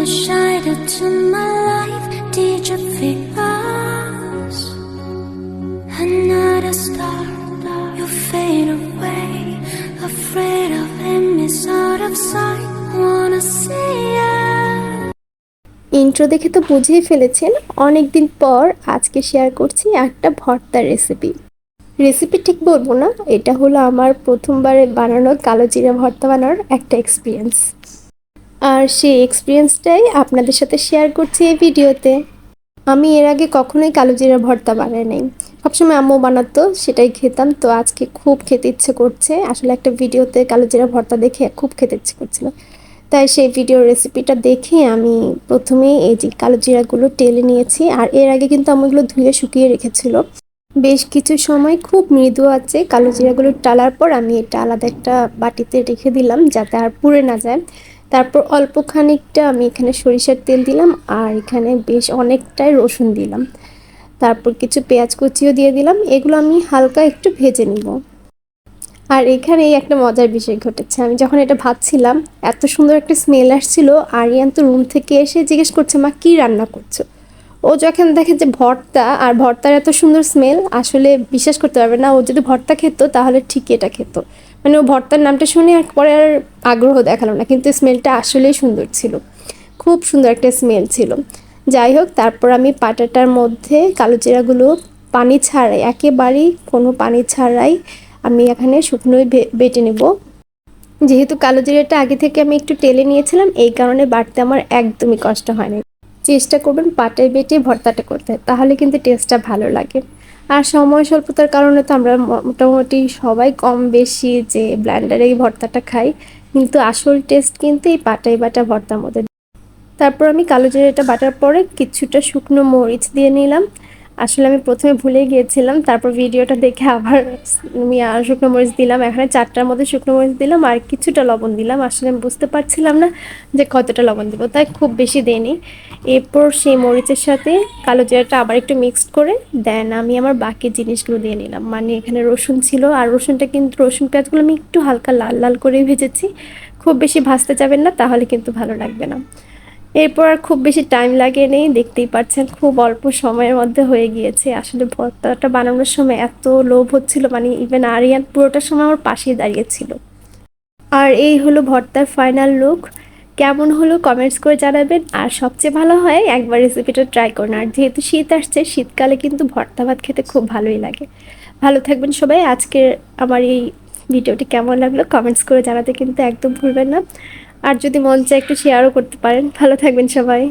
shadow to my life. Did you feel us? Another star, you fade away. Afraid of him is out of sight. Wanna see it. Intro দেখে তো বুঝেই ফেলেছেন, অনেকদিন পর আজকে share করছি একটা ভর্তার রেসিপি ঠিক বলবো না, এটা হলো আমার প্রথমবারে বানানো কালো জিরা ভর্তা বানানোর একটা এক্সপিরিয়েন্স। আর সেই এক্সপিরিয়েন্সটাই আপনাদের সাথে শেয়ার করছি এই ভিডিওতে। আমি এর আগে কখনোই কালো জিরা ভর্তা বানাই নাই, সবসময় আম্মু বানাতো, সেটাই খেতাম। তো আজকে খুব খেতে ইচ্ছে করছে, আসলে একটা ভিডিওতে কালো জিরা ভর্তা দেখে খুব খেতে ইচ্ছে করছিল। তাই সেই ভিডিওর রেসিপিটা দেখে আমি প্রথমে এই যে কালো জিরাগুলো টেলে নিয়েছি। আর এর আগে কিন্তু আমি এগুলো ধুয়ে শুকিয়ে রেখেছিল বেশ কিছু সময়। খুব মৃদু আছে কালো জিরাগুলো টালার পর আমি এটা আলাদা একটা বাটিতে রেখে দিলাম যাতে আর পুড়ে না যায়। তারপর অল্প খানিকটা আমি এখানে সরিষার তেল দিলাম, আর এখানে বেশ অনেকটাই রসুন দিলাম। তারপর কিছু পেঁয়াজ কুচিও দিয়ে দিলাম, এগুলো আমি হালকা একটু ভেজে নিব। আর এখানেই একটা মজার বিষয় ঘটেছে, আমি যখন এটা ভাবছিলাম এত সুন্দর একটা স্মেল আসছিল, আরিয়ান তো রুম থেকে এসে জিজ্ঞেস করছে, মা কী রান্না করছো? ও যখন দেখে যে ভর্তা, আর ভর্তার এত সুন্দর স্মেল, আসলে বিশ্বাস করতে পারবে না, ও যদি ভর্তা খেত তাহলে ঠিকই এটা খেত। মানে ও ভর্তার নামটা শুনে আর পরে আর আগ্রহ দেখালো না, কিন্তু স্মেলটা আসলেই সুন্দর ছিল, খুব সুন্দর একটা স্মেল ছিল। যাই হোক, তারপর আমি পাটাটার মধ্যে কালো জিরাগুলো পানি ছাড়াই, একেবারেই কোনো পানি ছাড়াই আমি এখানে শুকনোই বেটে নেব। যেহেতু কালো জিরাটা আগে থেকে আমি একটু টেলে নিয়েছিলাম, এই কারণে বাটতে আমার একদমই কষ্ট হয়নি। চেষ্টা করবেন পাটায় বেটে ভর্তাটা করতে, তাহলে কিন্তু টেস্টটা ভালো লাগে। আর সময় স্বল্পতার কারণে তো আমরা মোটামুটি সবাই কম বেশি যে ব্লেন্ডারে এই ভর্তাটা খাই, কিন্তু আসল টেস্ট কিন্তু এই পাটায় বাটা ভর্তার মধ্যে। তারপর আমি কালো জিরাটা বাটার পরে কিছুটা শুকনো মরিচ দিয়ে নিলাম। আসলে আমি প্রথমে ভুলে গিয়েছিলাম, তারপর ভিডিওটা দেখে আবার আমি আর শুকনো মরিচ দিলাম। এখানে 4টার মধ্যে শুকনো মরিচ দিলাম আর কিছুটা লবণ দিলাম। আসলে আমি বুঝতে পারছিলাম না যে কতটা লবণ দেবো, তাই খুব বেশি দিইনি। এরপর সেই মরিচের সাথে কালো জিরাটা আবার একটু মিক্সড করে দেন আমি আমার বাকি জিনিসগুলো দিয়ে নিলাম। মানে এখানে রসুন ছিল, আর রসুনটা কিন্তু রসুন পেঁয়াজগুলো আমি একটু হালকা লাল লাল করে ভেজেছি, খুব বেশি ভাজতে যাবেন না, তাহলে কিন্তু ভালো লাগবে না। এরপর আর খুব বেশি টাইম লাগেনি, দেখতেই পাচ্ছেন খুব অল্প সময়ের মধ্যে হয়ে গিয়েছে। আসলে ভর্তাটা বানানোর সময় এত লোভ হচ্ছিল, মানে ইভেন আরিয়ান পুরোটার সময় আমার পাশেই দাঁড়িয়েছিল। আর এই হলো ভর্তার ফাইনাল লুক। কেমন হলো কমেন্টস করে জানাবেন, আর সবচেয়ে ভালো হয় একবার রেসিপিটা ট্রাই করুন। আর যেহেতু শীত আসছে, শীতকালে কিন্তু ভর্তা ভাত খেতে খুব ভালোই লাগে। ভালো থাকবেন সবাই। আজকের আমার এই ভিডিওটি কেমন লাগলো কমেন্টস করে জানাতে কিন্তু একদম ভুলবেন না। আর যদি মন চায় একটু শেয়ারও করতে পারেন। ভালো থাকবেন সবাই।